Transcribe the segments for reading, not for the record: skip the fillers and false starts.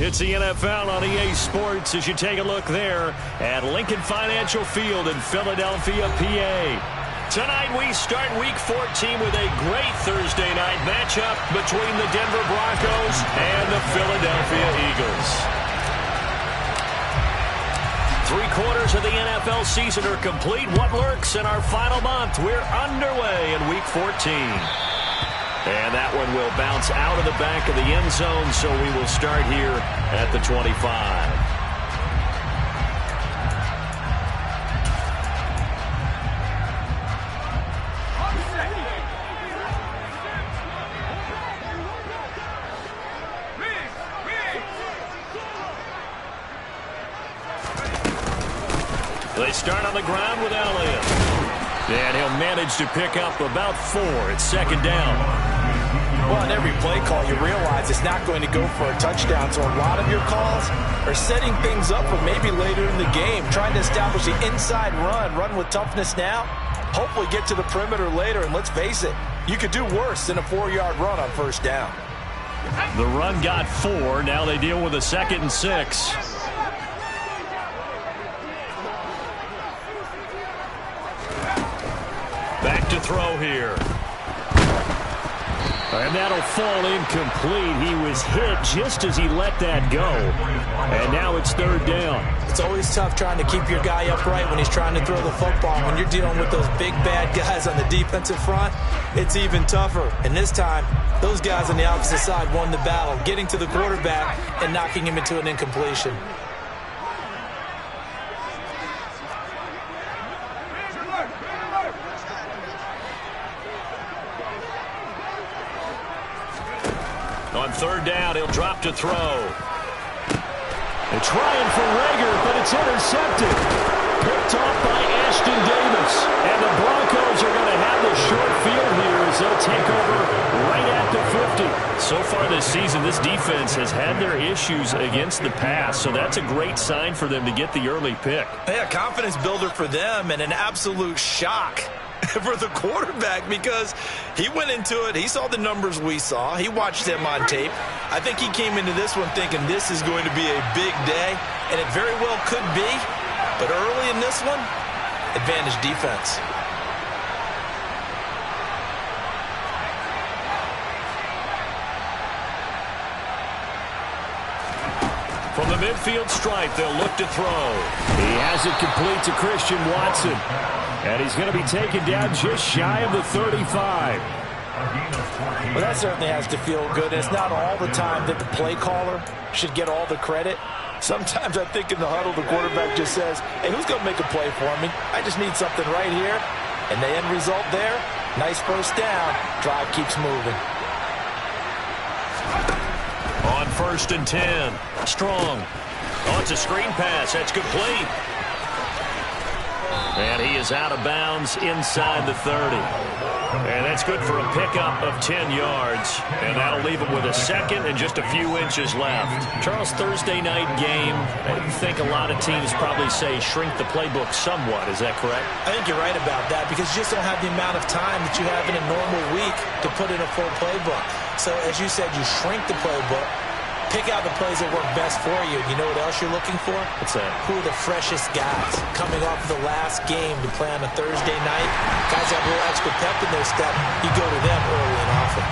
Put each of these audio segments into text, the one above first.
It's the NFL on EA Sports as you take a look there at Lincoln Financial Field in Philadelphia, PA. Tonight we start Week 14 with a great Thursday night matchup between the Denver Broncos and the Philadelphia Eagles. 3/4 of the NFL season are complete. What lurks in our final month? We're underway in Week 14. And that one will bounce out of the back of the end zone, so we will start here at the 25. They start on the ground with Elliott. And he'll manage to pick up about 4. It's second down. Well, in every play call, you realize it's not going to go for a touchdown. So a lot of your calls are setting things up for maybe later in the game, trying to establish the inside run with toughness now, hopefully get to the perimeter later. And let's face it, you could do worse than a 4-yard run on first down. The run got 4. Now they deal with a 2nd and 6. Back to throw here. And that'll fall incomplete. He was hit just as he let that go. And now it's 3rd down. It's always tough trying to keep your guy upright when he's trying to throw the football. When you're dealing with those big, bad guys on the defensive front, it's even tougher. And this time, those guys on the opposite side won the battle, getting to the quarterback and knocking him into an incompletion. On 3rd down, he'll drop to throw. They're trying for Reagor, but it's intercepted. Picked off by Ashton Davis. And the Broncos are going to have the short field here as they'll take over right at the 50. So far this season, this defense has had their issues against the pass, so that's a great sign for them to get the early pick. Yeah, confidence builder for them and an absolute shock for the quarterback because he went into it. He saw the numbers we saw. He watched them on tape. I think he came into this one thinking this is going to be a big day, and it very well could be. But early in this one, advantage defense. From the midfield stripe, they'll look to throw. He has it complete to Christian Watson. And he's going to be taken down just shy of the 35. Well, that certainly has to feel good. It's not all the time that the play caller should get all the credit. Sometimes I think in the huddle, the quarterback just says, hey, who's going to make a play for me? I just need something right here. And the end result there, nice first down. Drive keeps moving. On 1st and 10, Strong. Oh, it's a screen pass. That's complete. And he is out of bounds inside the 30. And that's good for a pickup of 10 yards. And that'll leave him with a 2nd and just a few inches left. Charles, Thursday night game, I think a lot of teams probably say shrink the playbook somewhat. Is that correct? I think you're right about that because you just don't have the amount of time that you have in a normal week to put in a full playbook. So, as you said, you shrink the playbook. Pick out the plays that work best for you. You know what else you're looking for? What's that? Who are the freshest guys coming off of the last game to play on a Thursday night? Guys have a little extra pep in their step. You go to them early and often.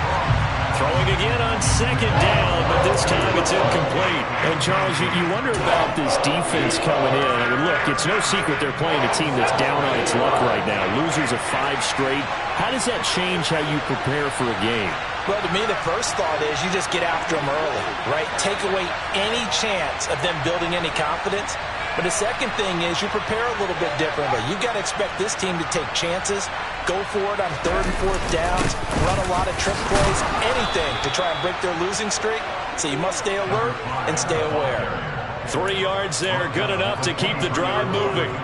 Throwing again on 2nd down, but this time it's incomplete. And, Charles, you wonder about this defense coming in. I mean, look, it's no secret they're playing a team that's down on its luck right now. Losers of 5 straight. How does that change how you prepare for a game? Well, to me, the first thought is you just get after them early, right? Take away any chance of them building any confidence. But the second thing is you prepare a little bit differently. You've got to expect this team to take chances, go for it on 3rd and 4th downs, run a lot of trick plays, anything to try and break their losing streak. So you must stay alert and stay aware. 3 yards there, good enough to keep the drive moving.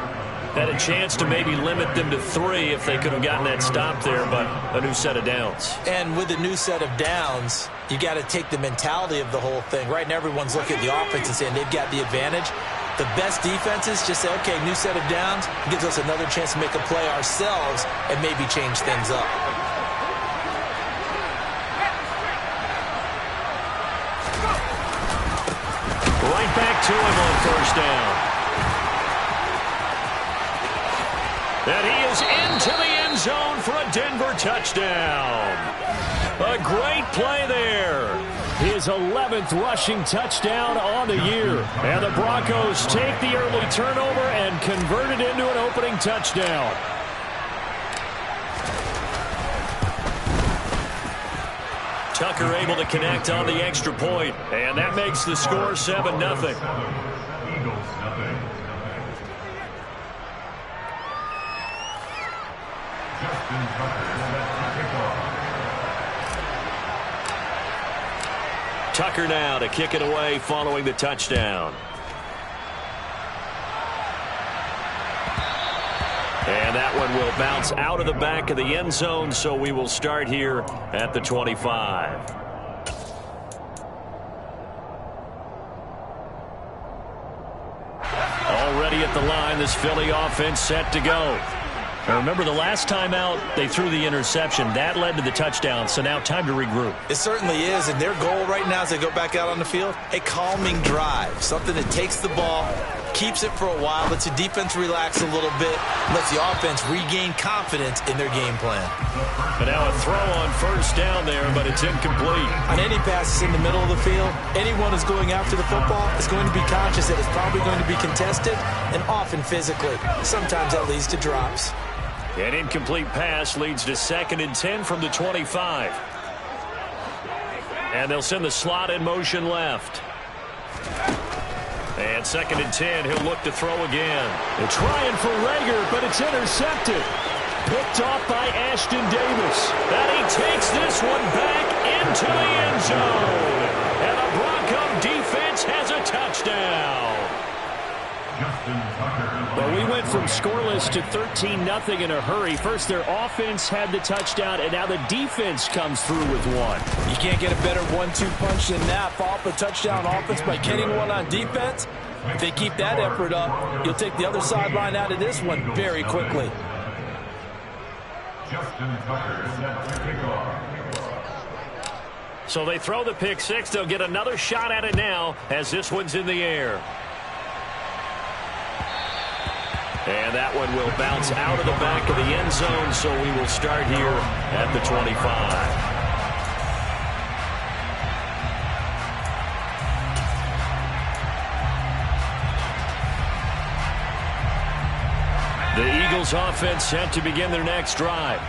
Had a chance to maybe limit them to 3 if they could have gotten that stop there, but a new set of downs. And with a new set of downs, you got to take the mentality of the whole thing. Right now, everyone's looking at the offense and saying they've got the advantage. The best defenses just say, okay, new set of downs, gives us another chance to make a play ourselves and maybe change things up. to him on first down. And he is into the end zone for a Denver touchdown. A great play there. His 11th rushing touchdown on the year. And the Broncos take the early turnover and convert it into an opening touchdown. Tucker able to connect on the extra point, and that makes the score 7-0. Tucker now to kick it away following the touchdown. And that one will bounce out of the back of the end zone, so we will start here at the 25. Already at the line, this Philly offense set to go. Now remember, the last time out, they threw the interception. That led to the touchdown, so now time to regroup. It certainly is, and their goal right now as they go back out on the field, a calming drive, something that takes the ball, keeps it for a while, lets the defense relax a little bit, lets the offense regain confidence in their game plan. But now a throw on first down there, but it's incomplete. On any passes in the middle of the field, anyone who's going after the football is going to be conscious that it's probably going to be contested and often physically. Sometimes that leads to drops. An incomplete pass leads to 2nd and 10 from the 25. And they'll send the slot in motion left. And 2nd and 10, he'll look to throw again. They're trying for Reagor, but it's intercepted. Picked off by Ashton Davis. And he takes this one back into the end zone. And the Bronco defense has a touchdown. Well, we went from scoreless to 13-0 in a hurry. First, their offense had the touchdown, and now the defense comes through with one. You can't get a better 1-2 punch than that. Follow up a touchdown offense by getting one on defense. If they keep that effort up, you'll take the other sideline out of this one very quickly. So they throw the pick six. They'll get another shot at it now as this one's in the air. And that one will bounce out of the back of the end zone, so we will start here at the 25. The Eagles offense set to begin their next drive.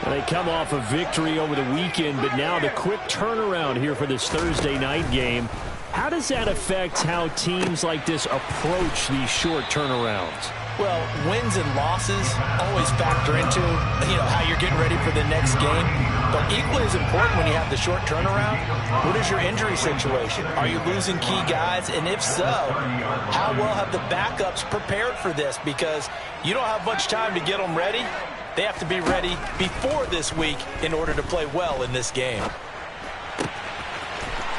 They come off a victory over the weekend, but now the quick turnaround here for this Thursday night game. How does that affect how teams like this approach these short turnarounds? Well, wins and losses always factor into, how you're getting ready for the next game. But equally as important when you have the short turnaround, what is your injury situation? Are you losing key guys? And if so, how well have the backups prepared for this? Because you don't have much time to get them ready. They have to be ready before this week in order to play well in this game.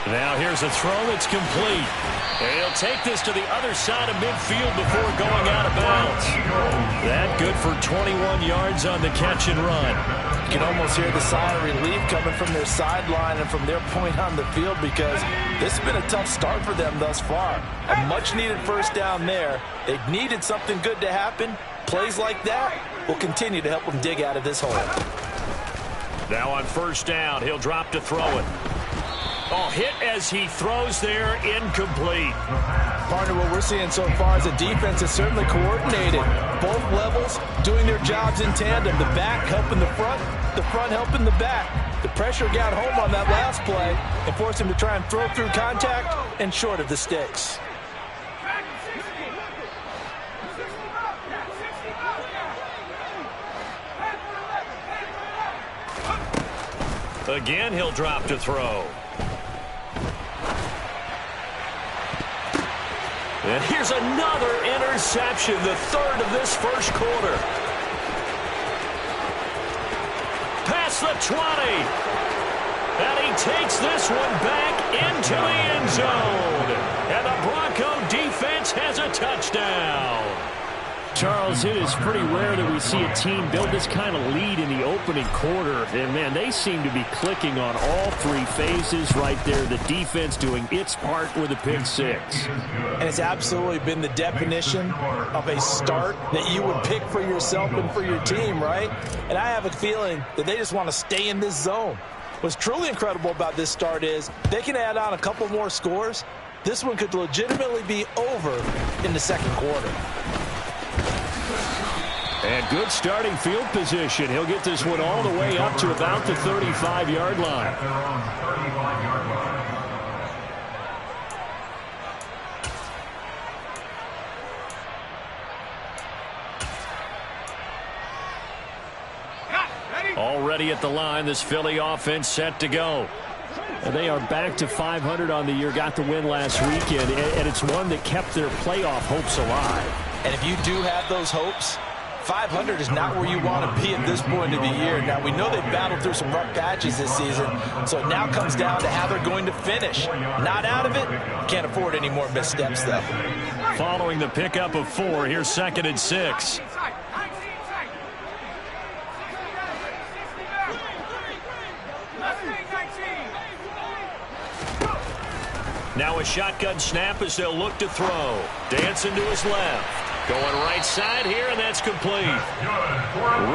Now here's a throw that's complete. And he'll take this to the other side of midfield before going out of bounds. That good for 21 yards on the catch and run. You can almost hear the sigh of relief coming from their sideline and from their point on the field because this has been a tough start for them thus far. A much-needed first down there. They've needed something good to happen. Plays like that will continue to help them dig out of this hole. Now on first down, he'll drop to throw it. Oh, hit as he throws there, incomplete. Partner, what we're seeing so far is a defense that's certainly coordinated. Both levels doing their jobs in tandem. The back helping the front helping the back. The pressure got home on that last play and forced him to try and throw through contact and short of the sticks. Again, he'll drop to throw. And here's another interception, the third of this first quarter. Past the 20. And he takes this one back into the end zone. And the Bronco defense has a touchdown. Charles, it is pretty rare that we see a team build this kind of lead in the opening quarter. And, man, they seem to be clicking on all three phases right there. The defense doing its part with a pick six. And it's absolutely been the definition of a start that you would pick for yourself and for your team, right? And I have a feeling that they just want to stay in this zone. What's truly incredible about this start is they can add on a couple more scores. This one could legitimately be over in the second quarter. And good starting field position. He'll get this one all the way up to about the 35-yard line. Already at the line, this Philly offense set to go. And they are back to 500 on the year, got the win last weekend, and it's one that kept their playoff hopes alive. And if you do have those hopes, 500 is not where you want to be at this point of the year. Now, we know they've battled through some rough patches this season, so it now comes down to how they're going to finish. Not out of it. Can't afford any more missteps, though. Following the pickup of 4, here's 2nd and 6. Now a shotgun snap as they'll look to throw. Dancing to his left. Going right side here, and that's complete.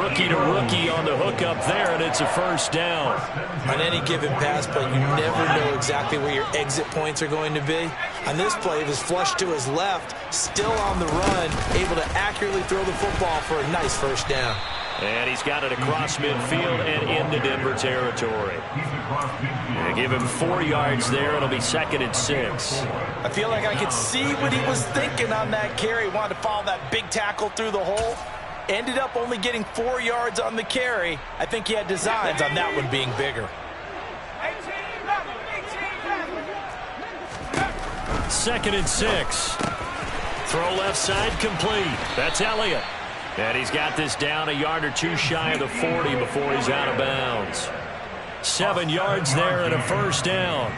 Rookie to rookie on the hook up there, and it's a first down. On any given pass play, you never know exactly where your exit points are going to be. On this play, it was flushed to his left, still on the run, able to accurately throw the football for a nice first down. And he's got it across midfield and into Denver territory. They give him 4 yards there. It'll be 2nd and 6. I feel like I could see what he was thinking on that carry. Wanted to follow that big tackle through the hole. Ended up only getting 4 yards on the carry. I think he had designs on that one being bigger. 2nd and 6. Throw left side complete. That's Elliott. And he's got this down a yard or two shy of the 40 before he's out of bounds. 7 yards there and a first down.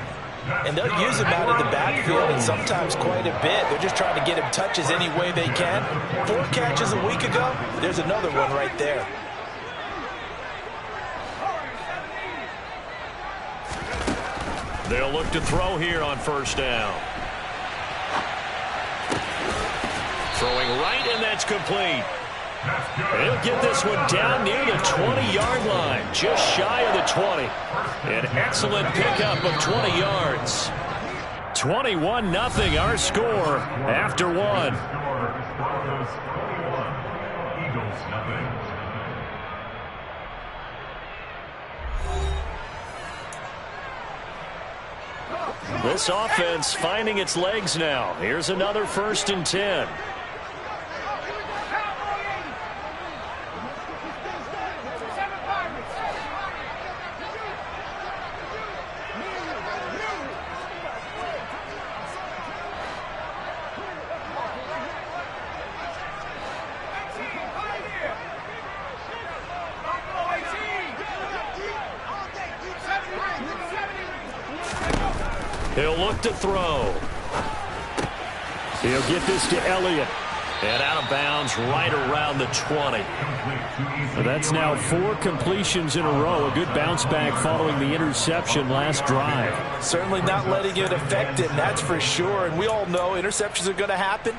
And they'll use him out of the backfield and sometimes quite a bit. They're just trying to get him touches any way they can. 4 catches a week ago. There's another one right there. They'll look to throw here on first down. Throwing right, and that's complete. He'll get this one down near the 20-yard line, just shy of the 20. An excellent pickup of 20 yards. 21-0 our score after 1. This offense finding its legs now. Here's another 1st and 10. He'll look to throw. He'll get this to Elliott. And out of bounds right around the 20. That's now 4 completions in a row. A good bounce back following the interception last drive. Certainly not letting it affect him, that's for sure. And we all know interceptions are going to happen.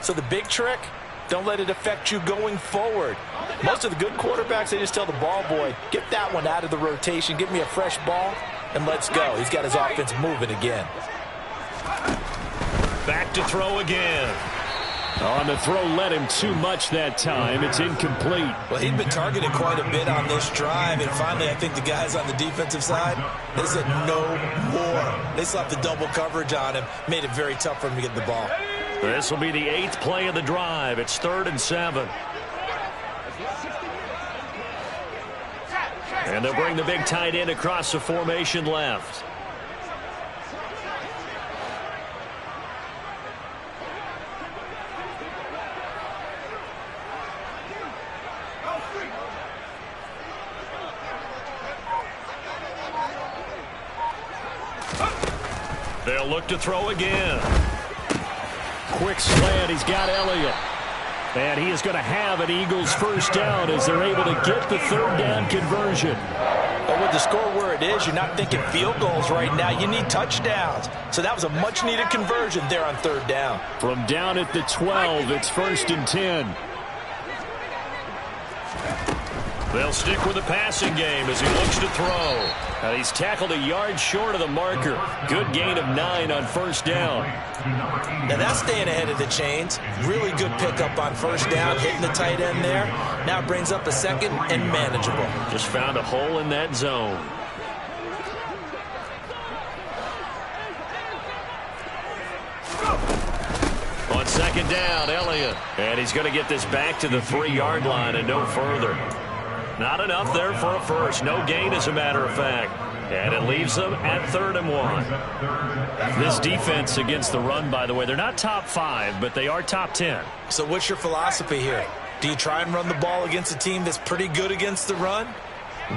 So the big trick, don't let it affect you going forward. Most of the good quarterbacks, they just tell the ball boy, get that one out of the rotation, give me a fresh ball, and let's go. He's got his offense moving again. Back to throw again. On the throw, led him too much that time. It's incomplete. Well, he'd been targeted quite a bit on this drive, and finally I think the guys on the defensive side, they said no more. They slapped the double coverage on him, made it very tough for him to get the ball. This will be the 8th play of the drive. It's 3rd and 7. And they'll bring the big tight end across the formation left. They'll look to throw again. Quick slant. He's got Elliott. And he is going to have an Eagles first down as they're able to get the third down conversion. But with the score where it is, you're not thinking field goals right now. You need touchdowns. So that was a much-needed conversion there on third down. From down at the 12, it's 1st and 10. They'll stick with the passing game as he looks to throw. And he's tackled a yard short of the marker. Good gain of 9 on first down. Now that's staying ahead of the chains. Really good pickup on first down, hitting the tight end there. Now it brings up a second and manageable. Just found a hole in that zone. On second down, Elliott. And he's going to get this back to the 3-yard line and no further. Not enough there for a first. No gain, as a matter of fact. And it leaves them at 3rd and 1. This defense against the run, by the way, they're not top 5, but they are top 10. So what's your philosophy here? Do you try and run the ball against a team that's pretty good against the run?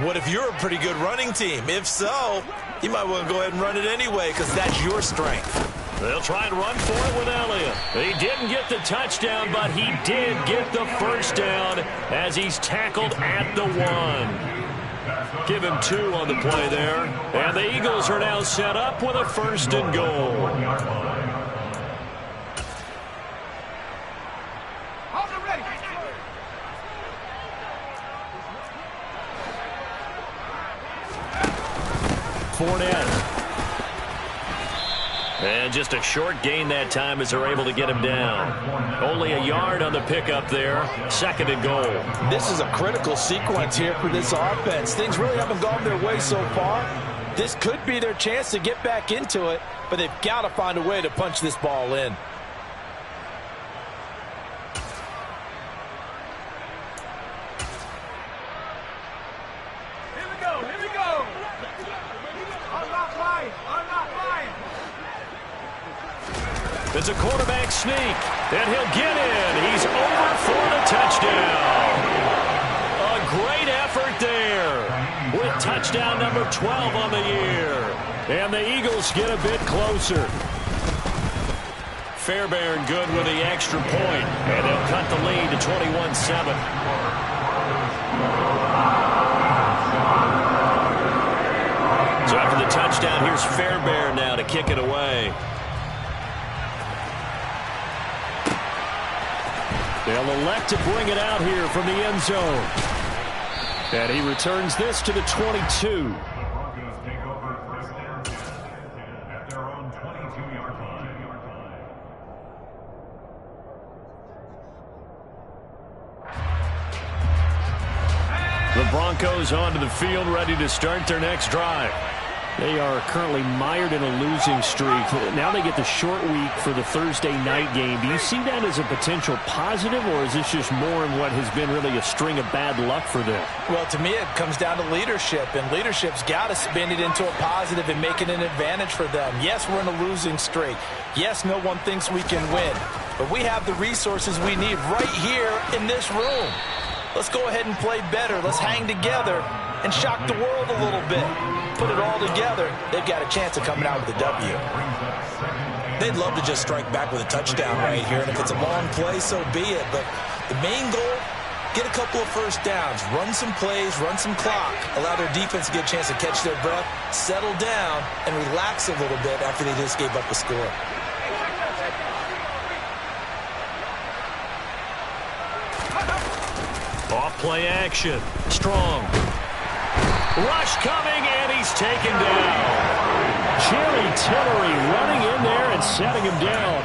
What if you're a pretty good running team? If so, you might want to go ahead and run it anyway because that's your strength. They'll try and run for it with Elliott. He didn't get the touchdown, but he did get the first down as he's tackled at the 1. Give him 2 on the play there. And the Eagles are now set up with a 1st and goal. Fournette. And just a short gain that time as they're able to get him down. Only a yard on the pickup there. 2nd and goal. This is a critical sequence here for this offense. Things really haven't gone their way so far. This could be their chance to get back into it, but they've got to find a way to punch this ball in. It's a quarterback sneak, and he'll get in. He's over for the touchdown. A great effort there with touchdown number 12 on the year. And the Eagles get a bit closer. Fairbairn good with the extra point, and they'll cut the lead to 21-7. So after the touchdown, here's Fairbairn now to kick it away. They'll elect to bring it out here from the end zone. And he returns this to the 22. The Broncos onto the field, ready to start their next drive. They are currently mired in a losing streak. Now they get the short week for the Thursday night game. Do you see that as a potential positive, or is this just more in what has been really a string of bad luck for them? Well, to me, it comes down to leadership, and leadership's got to spin it into a positive and make it an advantage for them. Yes, we're in a losing streak. Yes, no one thinks we can win, but we have the resources we need right here in this room. Let's go ahead and play better. Let's hang together and shock the world a little bit. Put it all together, they've got a chance of coming out with a W. They'd love to just strike back with a touchdown right here, and if it's a long play, so be it. But the main goal, get a couple of first downs, run some plays, run some clock, allow their defense to get a chance to catch their breath, settle down, and relax a little bit after they just gave up a score. Off play action. Strong. Rush coming, and he's taken down. Jerry Tillery running in there and setting him down.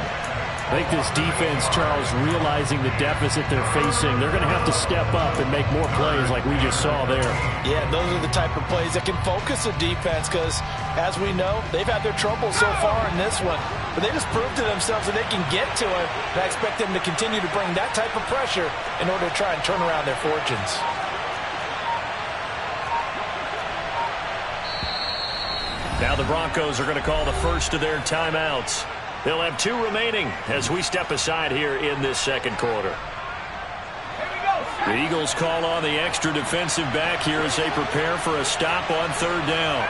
I think this defense, Charles, realizing the deficit they're facing, they're going to have to step up and make more plays like we just saw there. Yeah, those are the type of plays that can focus a defense because, as we know, they've had their trouble so far in this one. But they just proved to themselves that they can get to it, and I expect them to continue to bring that type of pressure in order to try and turn around their fortunes. Now the Broncos are going to call the first of their timeouts. They'll have 2 remaining as we step aside here in this second quarter. The Eagles call on the extra defensive back here as they prepare for a stop on third down.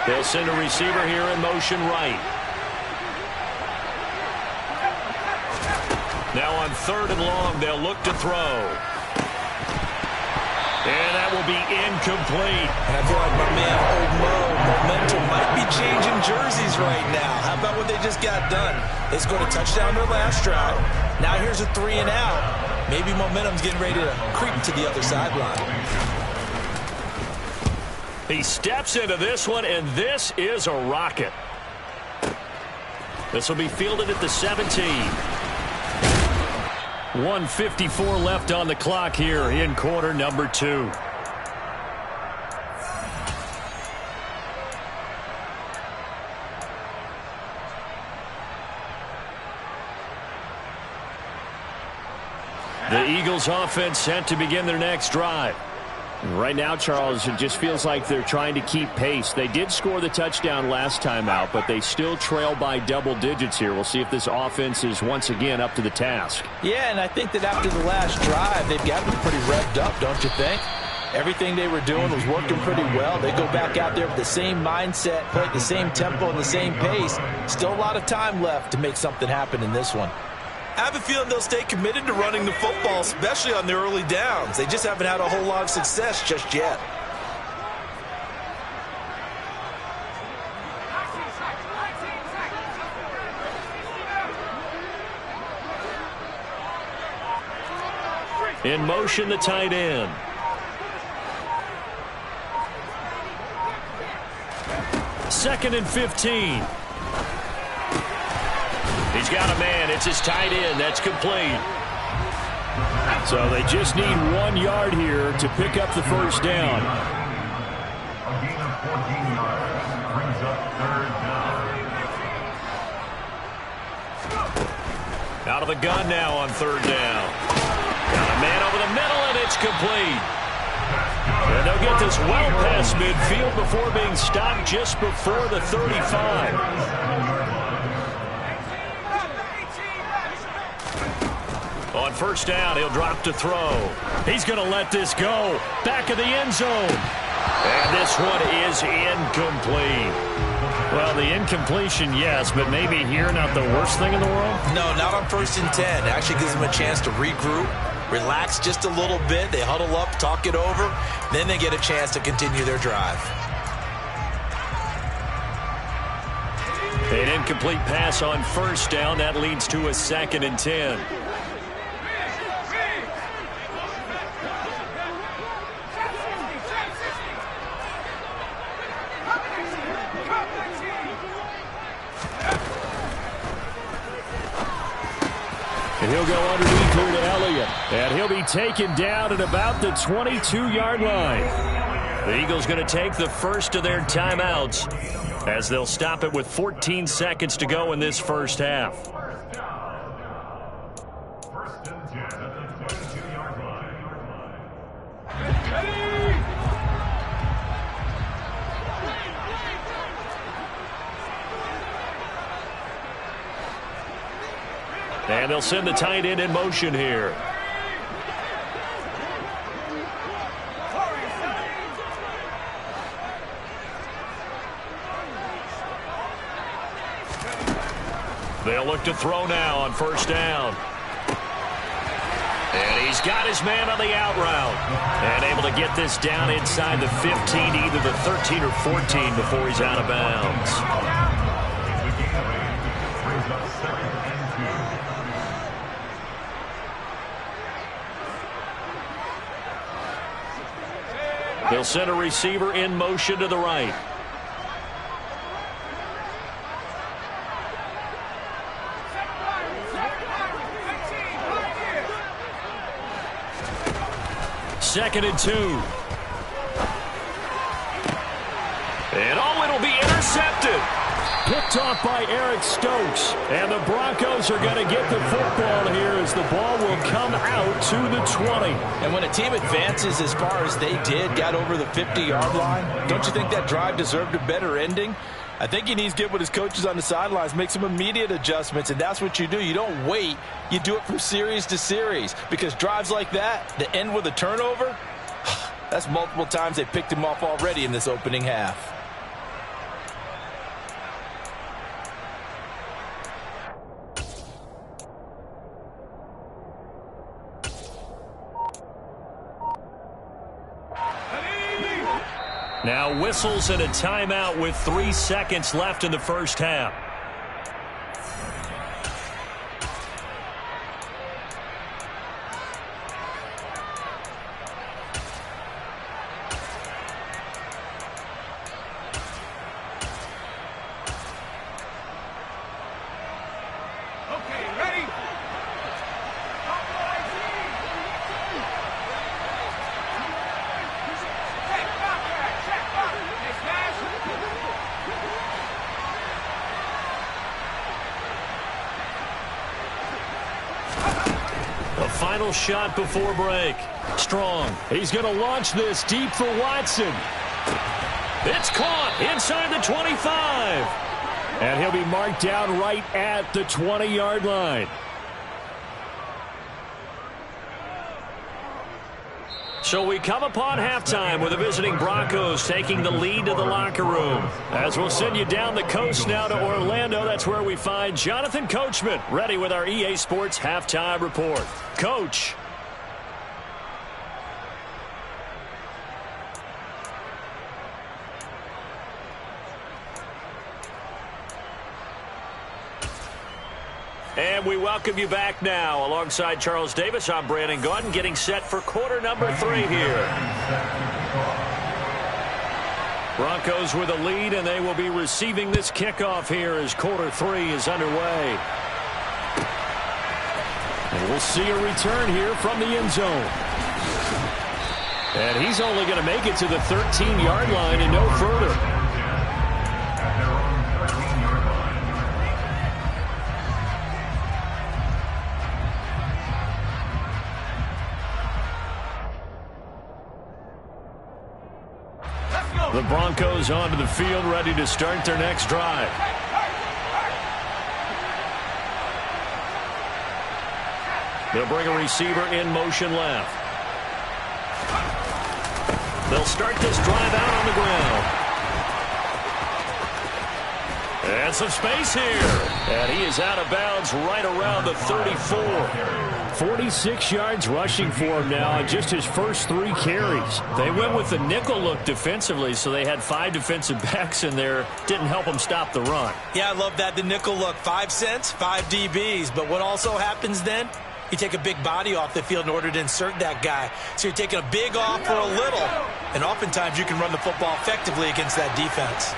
They'll send a receiver here in motion right. Now on 3rd and long, they'll look to throw. And that will be incomplete. And I feel like my man, Old Mo, momentum might be changing jerseys right now. How about what they just got done? They scored a touchdown their last drive. Now here's a 3 and out. Maybe momentum's getting ready to creep to the other sideline. He steps into this one, and this is a rocket. This will be fielded at the 17. 1:54 left on the clock here in quarter number 2. The Eagles offense set to begin their next drive. Right now, Charles, it just feels like they're trying to keep pace. They did score the touchdown last time out, but they still trail by double digits here. We'll see if this offense is once again up to the task. Yeah, and I think that after the last drive, they've got to be pretty revved up, don't you think? Everything they were doing was working pretty well. They go back out there with the same mindset, play at the same tempo and the same pace. Still a lot of time left to make something happen in this one. I have a feeling they'll stay committed to running the football, especially on their early downs. They just haven't had a whole lot of success just yet. In motion, the tight end. Second and 15. He's got a man. It's his tight end. That's complete. So they just need 1 yard here to pick up the first down. A gain of 14 yards brings up 3rd down. Out of the gun now on 3rd down. Got a man over the middle, and it's complete. And they'll get this well past midfield before being stopped just before the 35. On 1st down, he'll drop to throw. He's going to let this go. Back of the end zone. And this one is incomplete. Well, the incompletion, yes, but maybe here not the worst thing in the world? No, not on 1st and 10. It actually gives them a chance to regroup, relax just a little bit. They huddle up, talk it over. Then they get a chance to continue their drive. An incomplete pass on 1st down. That leads to a 2nd and 10. And he'll go underneath here to Elliott. And he'll be taken down at about the 22-yard line. The Eagles going to take the first of their timeouts as they'll stop it with 14 seconds to go in this first half. 1st and 10 at the 22-yard line. And they'll send the tight end in motion here. They'll look to throw now on 1st down. And he's got his man on the out route. And able to get this down inside the 15, either the 13 or 14 before he's out of bounds. They'll send a receiver in motion to the right. Second and 2. And it'll be intercepted. Picked off by Eric Stokes. And the Broncos are going to get the football here as the ball will come out to the 20. And when a team advances as far as they did, got over the 50-yard line, don't you think that drive deserved a better ending? I think he needs to get with his coaches on the sidelines, make some immediate adjustments, and that's what you do. You don't wait. You do it from series to series, because drives like that, that end with a turnover, that's multiple times they picked him off already in this opening half. Now whistles and a timeout with 3 seconds left in the first half. Final shot before break. Strong. He's going to launch this deep for Watson. It's caught inside the 25. And he'll be marked down right at the 20-yard line. So we come upon halftime with the visiting Broncos taking the lead to the locker room. As we'll send you down the coast now to Orlando, that's where we find Jonathan Coachman ready with our EA Sports Halftime Report. Coach. And we welcome you back now. Alongside Charles Davis, I'm Brandon Gaudin, getting set for quarter number 3 here. Broncos with a lead, and they will be receiving this kickoff here as quarter 3 is underway. And we'll see a return here from the end zone. And he's only going to make it to the 13-yard line and no further. The Broncos onto the field, ready to start their next drive. They'll bring a receiver in motion left. They'll start this drive out on the ground. And some space here. And he is out of bounds right around the 34. 46 yards rushing for him now in just his first 3 carries. They went with the nickel look defensively, so they had 5 defensive backs in there. Didn't help them stop the run. Yeah, I love that, the nickel look. 5 cents, 5 DBs. But what also happens then? You take a big body off the field in order to insert that guy. So you're taking a big off for a little. And oftentimes you can run the football effectively against that defense.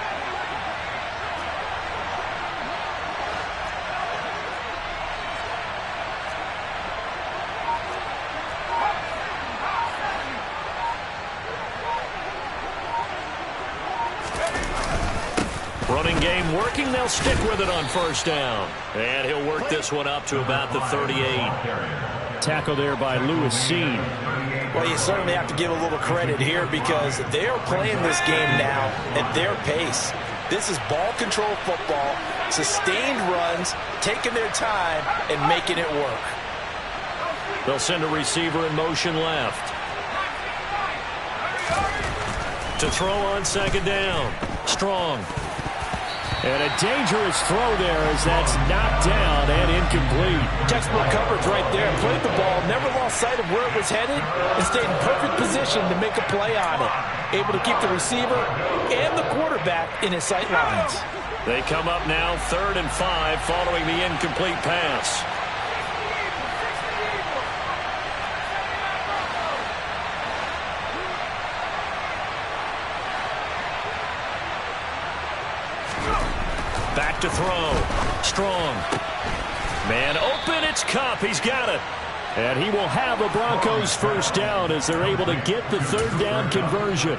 Running game working. They'll stick with it on first down. And he'll work this one up to about the 38. Tackle there by Lewis Cine. Well, you certainly have to give a little credit here because they are playing this game now at their pace. This is ball control football, sustained runs, taking their time and making it work. They'll send a receiver in motion left. To throw on second down. Strong. And a dangerous throw there as that's knocked down and incomplete. Textbook coverage right there. Played the ball, never lost sight of where it was headed, and stayed in perfect position to make a play on it. Able to keep the receiver and the quarterback in his sight lines. They come up now 3rd and 5 following the incomplete pass. Back to throw. Strong. Man open. It's Kupp. He's got it. And he will have a Broncos first down as they're able to get the 3rd down conversion.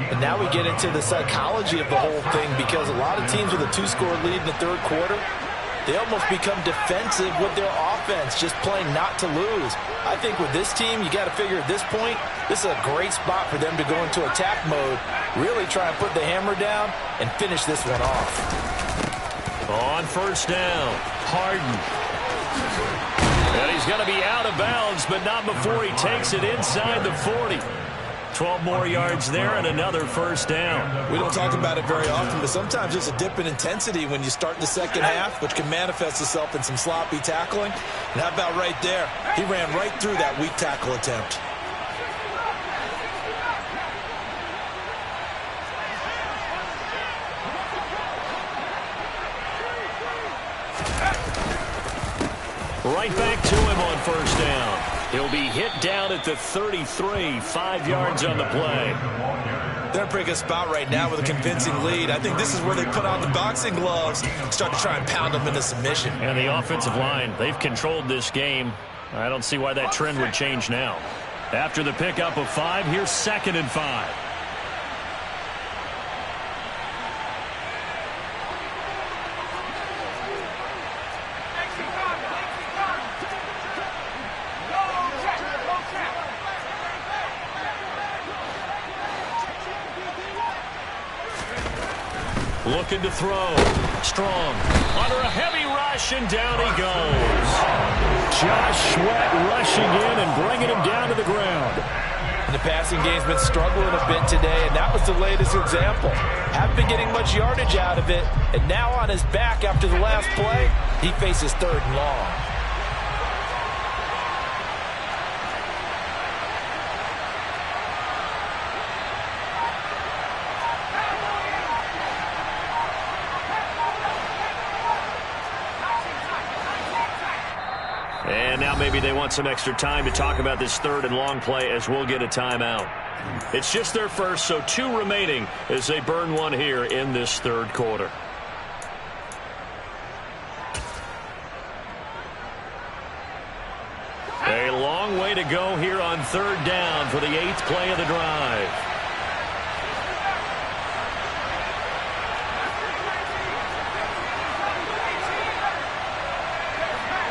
And now we get into the psychology of the whole thing because a lot of teams with a 2-score lead in the 3rd quarter, they almost become defensive with their offense, just playing not to lose. I think with this team, you got to figure at this point, this is a great spot for them to go into attack mode, really try and put the hammer down and finish this one off. On first down, Harden. And he's going to be out of bounds, but not before he takes it inside the 40. 12 more yards there and another first down. We don't talk about it very often, but sometimes there's a dip in intensity when you start the second half, which can manifest itself in some sloppy tackling. And how about right there? He ran right through that weak tackle attempt. Right back to him on first down. He'll be hit down at the 33, 5 yards on the play. They're in a pretty good spot right now with a convincing lead. I think this is where they put on the boxing gloves, start to try and pound them into submission. And the offensive line, they've controlled this game. I don't see why that trend would change now. After the pickup of 5, here's 2nd and 5. Looking to throw. Strong. Under a heavy rush, and down he goes. Josh Sweat rushing in and bringing him down to the ground. And the passing game's been struggling a bit today, and that was the latest example. Haven't been getting much yardage out of it, and now on his back after the last play, he faces 3rd and long. And now maybe they want some extra time to talk about this 3rd and long play as we'll get a timeout. It's just their first, so 2 remaining as they burn one here in this 3rd quarter. A long way to go here on 3rd down for the 8th play of the drive.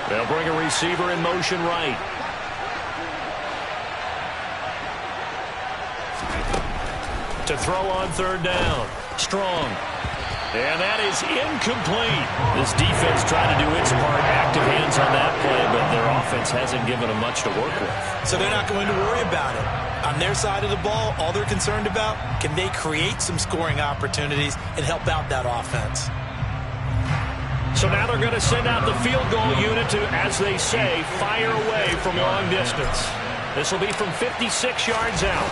They'll bring a receiver in motion right. To throw on 3rd down. Strong. And that is incomplete. This defense trying to do its part. Active hands on that play, but their offense hasn't given them much to work with. So they're not going to worry about it. On their side of the ball, all they're concerned about, can they create some scoring opportunities and help out that offense? So now they're going to send out the field goal unit to, as they say, fire away from long distance. This will be from 56 yards out.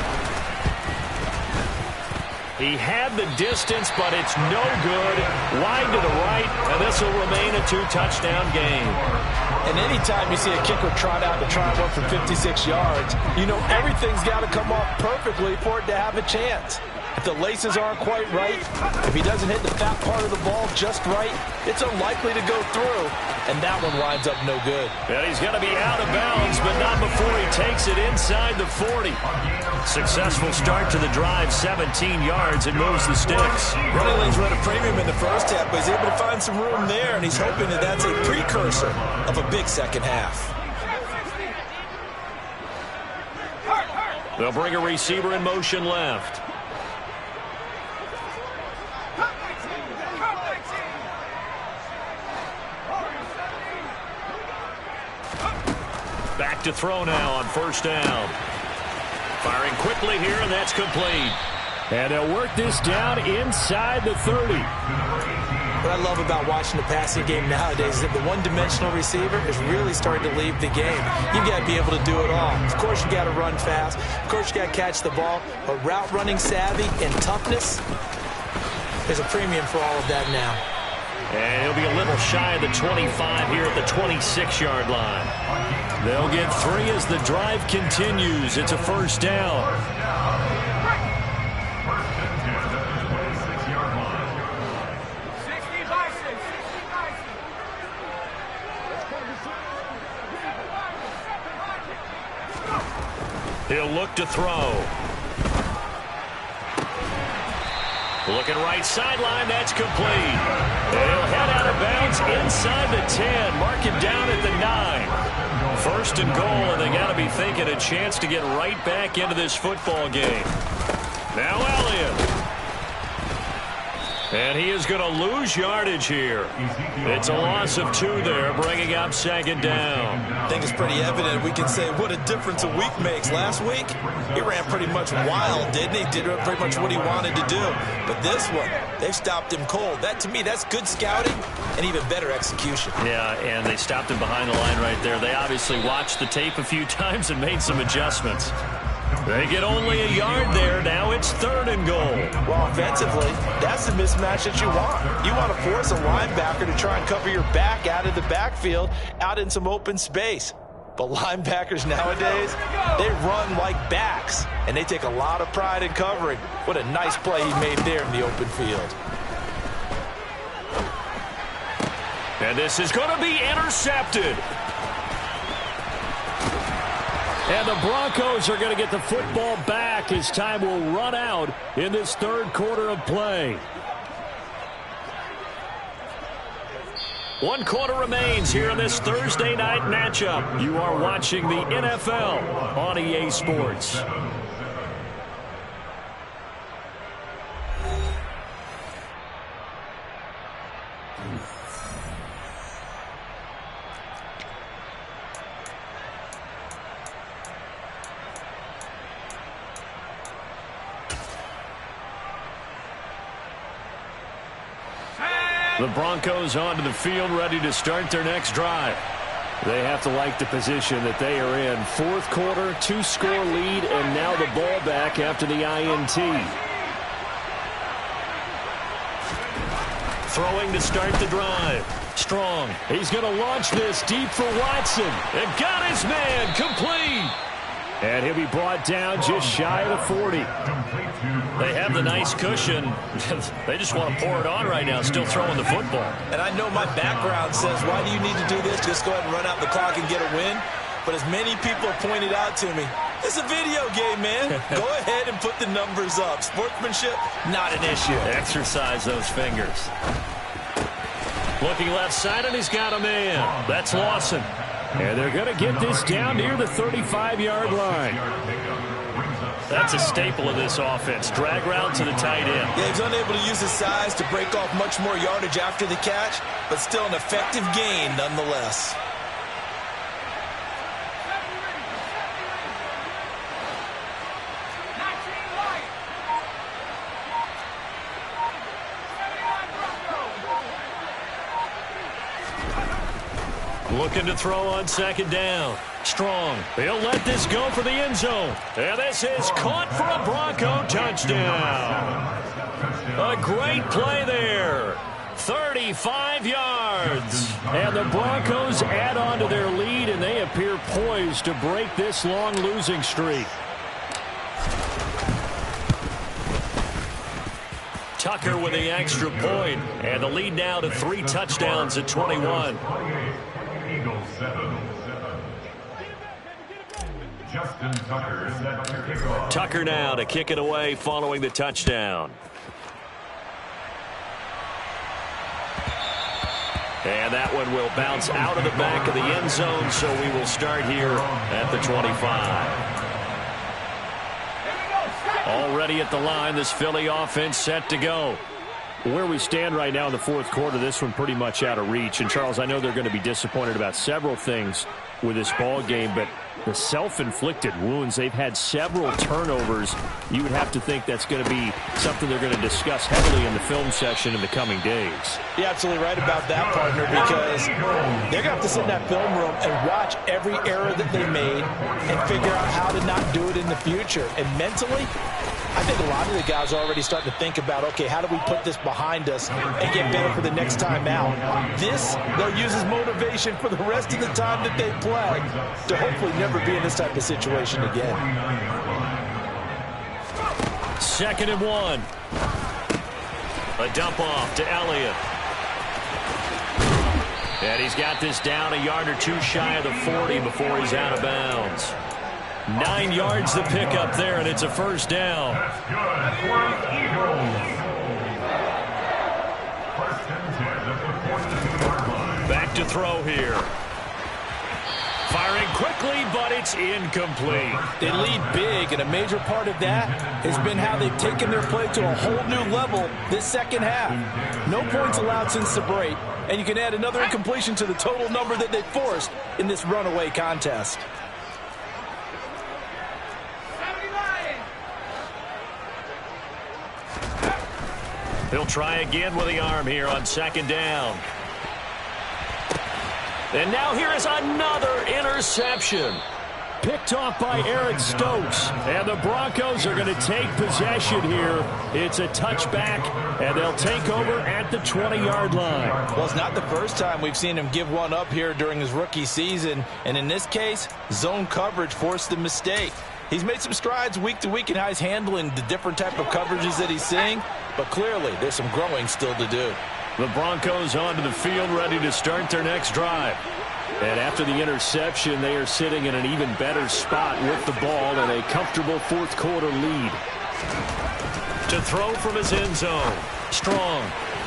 He had the distance, but it's no good. Wide to the right, and this will remain a 2-touchdown game. And anytime you see a kicker trot out to try and run for 56 yards, you know everything's got to come off perfectly for it to have a chance. If the laces aren't quite right, if he doesn't hit the fat part of the ball just right, it's unlikely to go through, and that one winds up no good. And he's going to be out of bounds, but not before he takes it inside the 40. Successful start to the drive, 17 yards, and moves the sticks. Running lanes were at a premium in the first half, but he's able to find some room there, and he's hoping that that's a precursor of a big second half. They'll bring a receiver in motion left. Back to throw now on 1st down. Firing quickly here, and that's complete. And they'll work this down inside the 30. What I love about watching the passing game nowadays is that the one-dimensional receiver is really starting to leave the game. You've got to be able to do it all. Of course, you got to run fast. Of course, you got to catch the ball. But route running savvy and toughness, there's a premium for all of that now. And he'll be a little shy of the 25 here at the 26-yard line. They'll get 3 as the drive continues. It's a 1st down. He'll look to throw. Looking right sideline, that's complete. He'll head out of bounds inside the 10. Mark him down at the 9. 1st and goal, and they got to be thinking a chance to get right back into this football game. Now Elliott. And he is going to lose yardage here. It's a loss of 2 there, bringing up 2nd down. I think it's pretty evident. We can say what a difference a week makes. Last week, he ran pretty much wild, didn't he? Did pretty much what he wanted to do. But this one, they've stopped him cold. That, to me, that's good scouting and even better execution. Yeah, and they stopped him behind the line right there. They obviously watched the tape a few times and made some adjustments. They get only a yard there. Now it's 3rd and goal. Well, offensively, that's the mismatch that you want. You want to force a linebacker to try and cover your back out of the backfield, out in some open space. But linebackers nowadays, they run like backs, and they take a lot of pride in covering. What a nice play he made there in the open field. And this is going to be intercepted. And the Broncos are going to get the football back as time will run out in this 3rd quarter of play. 1 quarter remains here in this Thursday night matchup. You are watching the NFL on EA Sports. The Broncos onto the field, ready to start their next drive. They have to like the position that they are in. 4th quarter, 2-score lead, and now the ball back after the INT. Throwing to start the drive. Strong. He's going to launch this deep for Watson. And got his man complete. And he'll be brought down just shy of the 40. They have the nice cushion. They just want to pour it on right now, still throwing the football. And I know my background says, why do you need to do this? Just go ahead and run out the clock and get a win. But as many people have pointed out to me, it's a video game, man. Go ahead and put the numbers up. Sportsmanship, not an issue. Exercise those fingers. Looking left side, and he's got a man. That's Lawson. And they're going to get this down near the 35-yard line. That's a staple of this offense. Drag route to the tight end. Yeah, he's unable to use his size to break off much more yardage after the catch, but still an effective gain nonetheless. Looking to throw on 2nd down. Strong. He'll let this go for the end zone. And this is caught for a Bronco touchdown. A great play there. 35 yards. And the Broncos add on to their lead, and they appear poised to break this long losing streak. Tucker with the extra point, and the lead now to 3 touchdowns at 21. Eagles 7. Justin Tucker set to kick off. Tucker now to kick it away following the touchdown. And that one will bounce out of the back of the end zone, so we will start here at the 25. Already at the line, this Philly offense set to go. Where we stand right now in the 4th quarter, this one pretty much out of reach. And, Charles, I know they're going to be disappointed about several things with this ball game, but the self-inflicted wounds, they've had several turnovers. You would have to think that's going to be something they're going to discuss heavily in the film session in the coming days. You're absolutely right about that, partner, because they're going to have to sit in that film room and watch every error that they made and figure out how to not do it in the future. And mentally, I think a lot of the guys are already starting to think about, okay, how do we put this behind us and get better for the next time out? This, they'll use as motivation for the rest of the time that they play to hopefully never be in this type of situation again. 2nd and 1. A dump off to Elliott. And he's got this down a yard or two shy of the 40 before he's out of bounds. 9 yards to pick up there, and it's a 1st down. That's good for Eagles. 1st and 10 at the 42-yard line. Back to throw here. Firing quickly, but it's incomplete. They lead big, and a major part of that has been how they've taken their play to a whole new level this 2nd half. No points allowed since the break, and you can add another incompletion to the total number that they forced in this runaway contest. He'll try again with the arm here on 2nd down. And now here is another interception. Picked off by Eric Stokes. And the Broncos are going to take possession here. It's a touchback, and they'll take over at the 20-yard line. Well, it's not the first time we've seen him give one up here during his rookie season. And in this case, zone coverage forced the mistake. He's made some strides week to week in how he's handling the different type of coverages that he's seeing. But clearly, there's some growing still to do. The Broncos onto the field, ready to start their next drive. And after the interception, they are sitting in an even better spot with the ball and a comfortable fourth-quarter lead. To throw from his end zone. Strong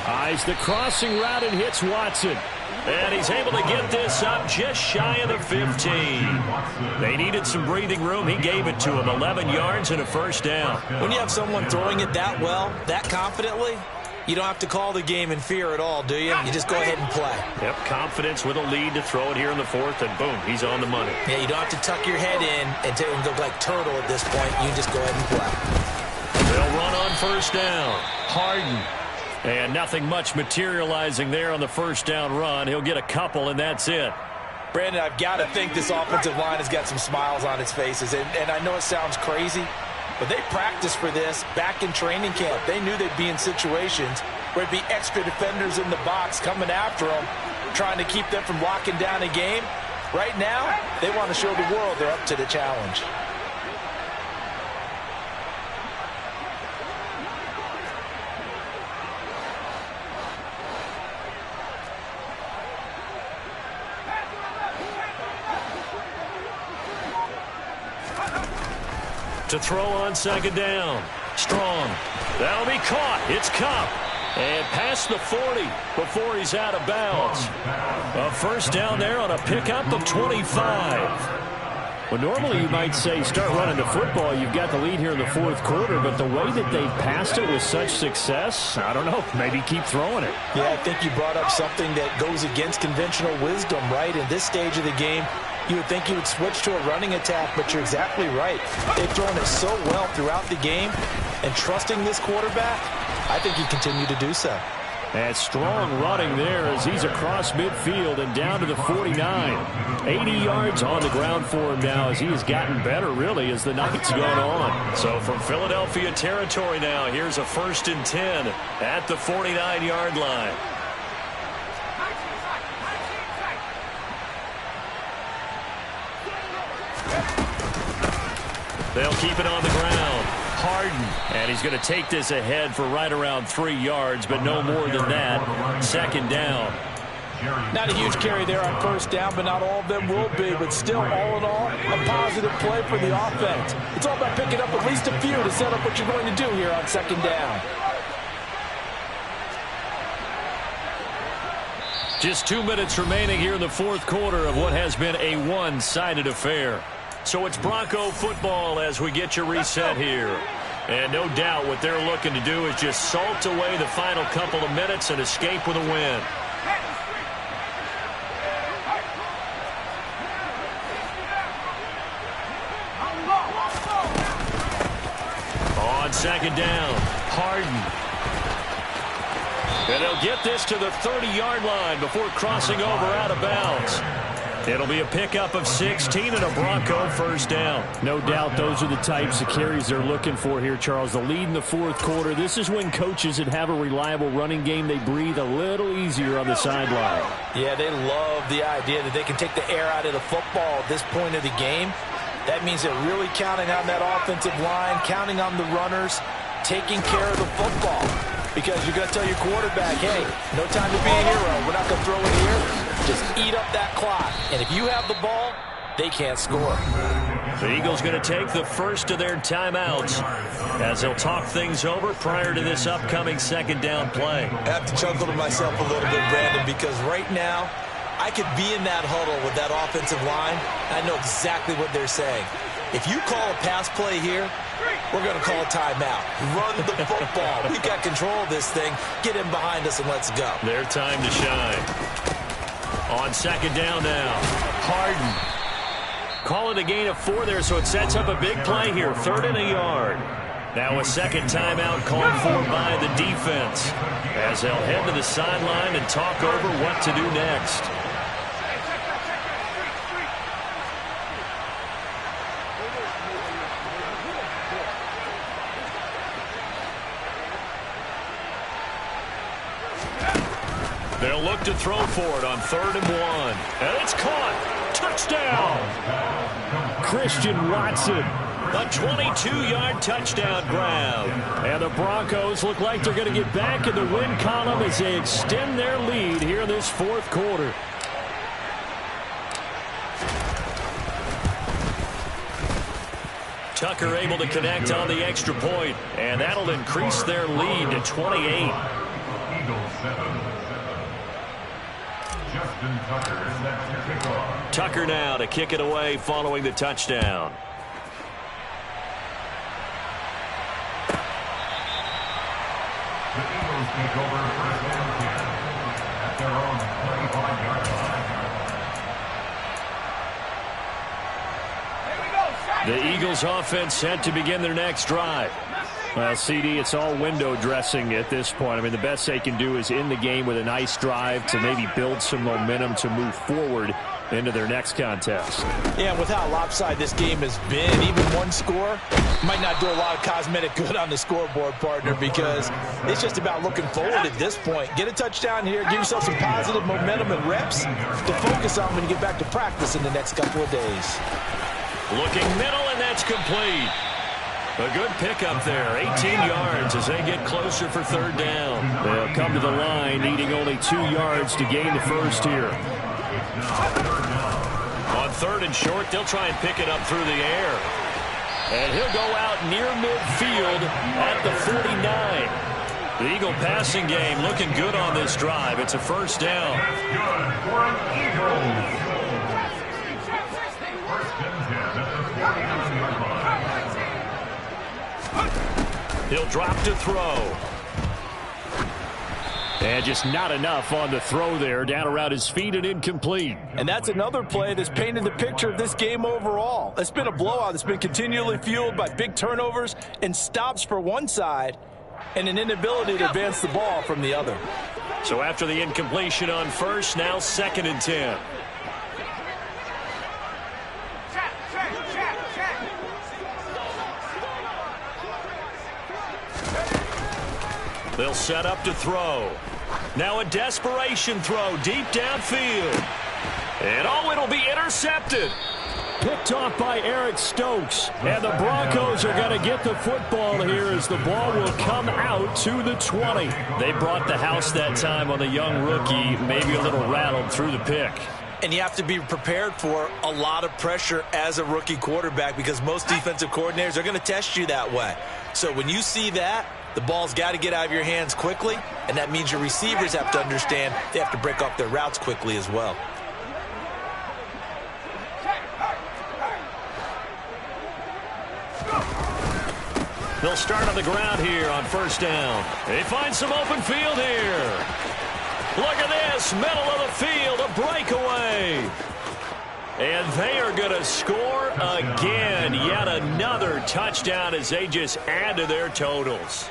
eyes the crossing route and hits Watson. And he's able to get this up just shy of the 15. They needed some breathing room. He gave it to him. 11 yards and a first down. When you have someone throwing it that well, that confidently, you don't have to call the game in fear at all, do you? You just go ahead and play. Yep, confidence with a lead to throw it here in the fourth, and boom, he's on the money. Yeah, you don't have to tuck your head in and look like turtle at this point. You just go ahead and play. They'll run on first down. Harden. And nothing much materializing there on the first down run. He'll get a couple, and that's it. Brandon, I've got to think this offensive line has got some smiles on its faces. And I know it sounds crazy, but they practiced for this back in training camp. They knew they'd be in situations where it'd be extra defenders in the box coming after them, trying to keep them from locking down a game. Right now, they want to show the world they're up to the challenge. To throw on second down. Strong. That'll be caught. It's Kupp. And past the 40 before he's out of bounds. A first down there on a pickup of 25. Well, normally you might say start running the football. You've got the lead here in the fourth quarter, but the way that they've passed it with such success, I don't know, maybe keep throwing it. Yeah, I think you brought up something that goes against conventional wisdom, right? In this stage of the game, you would think you would switch to a running attack, but you're exactly right. They've thrown it so well throughout the game, and trusting this quarterback, I think he continued to do so. And strong running there as he's across midfield and down to the 49. 80 yards on the ground for him now as he has gotten better, really, as the night's gone on. So from Philadelphia territory now, here's a 1st and 10 at the 49-yard line. They'll keep it on the ground. Harden, and he's going to take this ahead for right around 3 yards, but no more than that. Second down. Not a huge carry there on first down, but not all of them will be. But still, all in all, a positive play for the offense. It's all about picking up at least a few to set up what you're going to do here on second down. Just 2 minutes remaining here in the fourth quarter of what has been a one-sided affair. So it's Bronco football as we get you reset here. And no doubt what they're looking to do is just salt away the final couple of minutes and escape with a win. On second down, Harden. And they'll get this to the 30-yard line before crossing over out of bounds. It'll be a pickup of 16 and a Bronco first down. No doubt those are the types of carries they're looking for here, Charles. The lead in the fourth quarter. This is when coaches that have a reliable running game, they breathe a little easier on the sideline. Yeah, they love the idea that they can take the air out of the football at this point of the game. That means they're really counting on that offensive line, counting on the runners, taking care of the football. Because you're going to tell your quarterback, hey, no time to be a hero. We're not going to throw it here. Just eat up that clock. And if you have the ball, they can't score. The Eagles going to take the first of their timeouts as they'll talk things over prior to this upcoming second down play. I have to chuckle to myself a little bit, Brandon, because right now I could be in that huddle with that offensive line. I know exactly what they're saying. If you call a pass play here, we're going to call a timeout. Run the football. We've got control of this thing. Get in behind us and let's go. Their time to shine. On second down now, Harden. Call it a gain of 4 there, so it sets up a big play here. 3rd and a yard. Now a second timeout called for by the defense as they'll head to the sideline and talk over what to do next. They'll look to throw for it on 3rd and 1. And it's caught. Touchdown. Christian Watson. A 22-yard touchdown grab. And the Broncos look like they're going to get back in the win column as they extend their lead here in this 4th quarter. Tucker able to connect on the extra point, and that'll increase their lead to 28. Eagles 7. Justin Tucker sets to kick off. Tucker now to kick it away following the touchdown. The Eagles take over 1st and 10 at their own 25-yard line. The Eagles offense set to begin their next drive. Well, CD, it's all window dressing at this point. I mean, the best they can do is in the game with a nice drive to maybe build some momentum to move forward into their next contest. Yeah, with how lopsided this game has been, even one score might not do a lot of cosmetic good on the scoreboard, partner, because it's just about looking forward at this point. Get a touchdown here, give yourself some positive momentum and reps to focus on when you get back to practice in the next couple of days. Looking middle, and that's complete. A good pickup there, 18 yards as they get closer for 3rd down. They'll come to the line, needing only 2 yards to gain the first here. On 3rd and short, they'll try and pick it up through the air. And he'll go out near midfield at the 49. The Eagle passing game looking good on this drive. It's a 1st down. That's good for an Eagles. 1st and 10 at the 49-yard line. He'll drop to throw. And just not enough on the throw there. Down around his feet and incomplete. And that's another play that's painted the picture of this game overall. It's been a blowout that's been continually fueled by big turnovers and stops for one side and an inability to advance the ball from the other. So after the incompletion on 1st, now 2nd and 10. They'll set up to throw. Now a desperation throw deep downfield. And it'll be intercepted. Picked off by Eric Stokes. And the Broncos are going to get the football here as the ball will come out to the 20. They brought the house that time on the young rookie, maybe a little rattled through the pick. And you have to be prepared for a lot of pressure as a rookie quarterback because most defensive coordinators are going to test you that way. So when you see that, the ball's got to get out of your hands quickly, and that means your receivers have to understand they have to break off their routes quickly as well. They'll start on the ground here on 1st down. They find some open field here. Look at this, middle of the field, a breakaway. And they are going to score again. Yet another touchdown as they just add to their totals.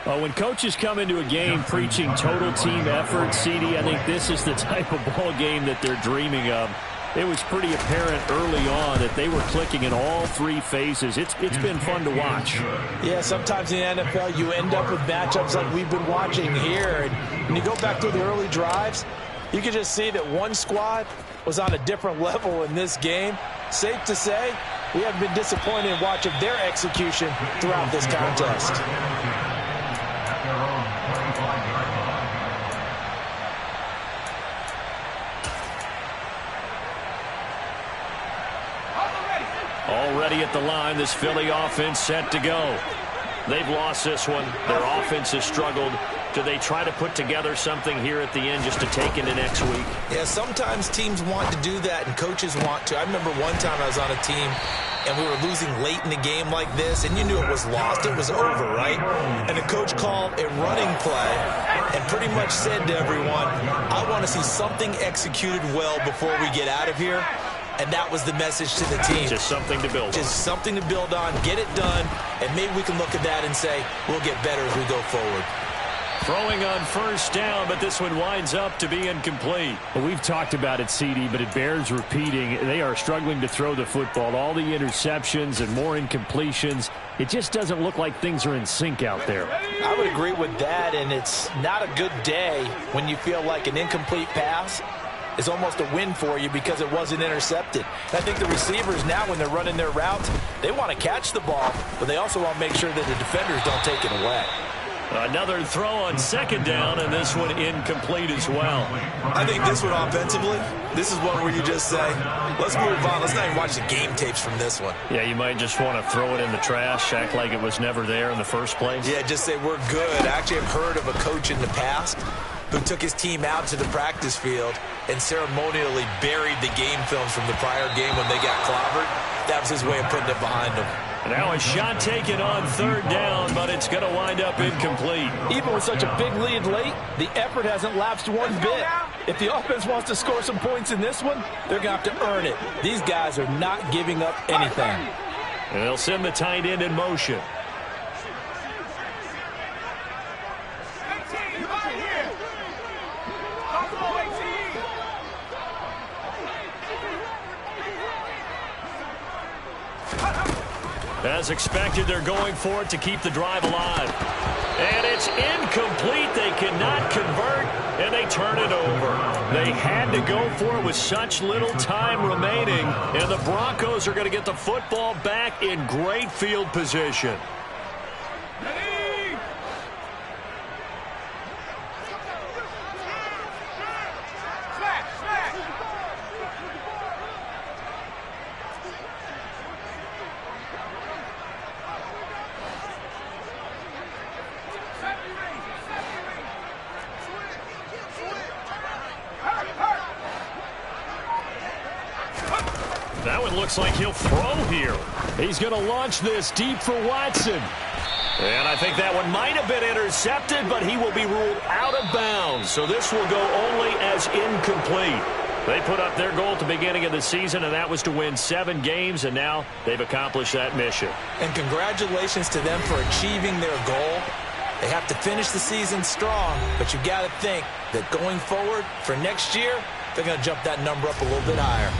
Well, when coaches come into a game preaching total team effort, CD, I think this is the type of ball game that they're dreaming of. It was pretty apparent early on that they were clicking in all 3 phases. It's been fun to watch. Yeah, sometimes in the NFL you end up with matchups like we've been watching here. And when you go back to the early drives, you can just see that one squad was on a different level in this game. Safe to say, we haven't been disappointed in watching their execution throughout this contest. Already at the line, this Philly offense set to go. They've lost this one. Their offense has struggled. Do they try to put together something here at the end just to take into next week? Yeah, sometimes teams want to do that and coaches want to. I remember one time I was on a team and we were losing late in the game like this, and you knew it was lost. It was over, right? And the coach called a running play and pretty much said to everyone, I want to see something executed well before we get out of here. And that was the message to the team. Just something to build on. Just something to build on, get it done, and maybe we can look at that and say, we'll get better as we go forward. Throwing on first down, but this one winds up to be incomplete. Well, we've talked about it, CD, but it bears repeating. They are struggling to throw the football. All the interceptions and more incompletions. It just doesn't look like things are in sync out there. I would agree with that, and it's not a good day when you feel like an incomplete pass is almost a win for you because it wasn't intercepted. And I think the receivers now, when they're running their routes, they want to catch the ball, but they also want to make sure that the defenders don't take it away. Another throw on second down, and this one incomplete as well. I think this one offensively, this is one where you just say, let's move on. Let's not even watch the game tapes from this one. Yeah, you might just want to throw it in the trash, act like it was never there in the first place. Yeah, just say we're good. Actually, I've heard of a coach in the past who took his team out to the practice field and ceremonially buried the game films from the prior game when they got clobbered. That was his way of putting it behind him. Now a shot taken on third down, but it's going to wind up incomplete. Even with such a big lead late, the effort hasn't lapsed one bit. If the offense wants to score some points in this one, they're going to have to earn it. These guys are not giving up anything. And they'll send the tight end in motion. As expected, they're going for it to keep the drive alive. And it's incomplete. They cannot convert, and they turn it over. They had to go for it with such little time remaining, and the Broncos are going to get the football back in great field position. That one looks like he'll throw here. He's going to launch this deep for Watson. And I think that one might have been intercepted, but he will be ruled out of bounds. So this will go only as incomplete. They put up their goal at the beginning of the season, and that was to win 7 games, and now they've accomplished that mission. And congratulations to them for achieving their goal. They have to finish the season strong, but you got to think that going forward for next year, they're going to jump that number up a little bit higher.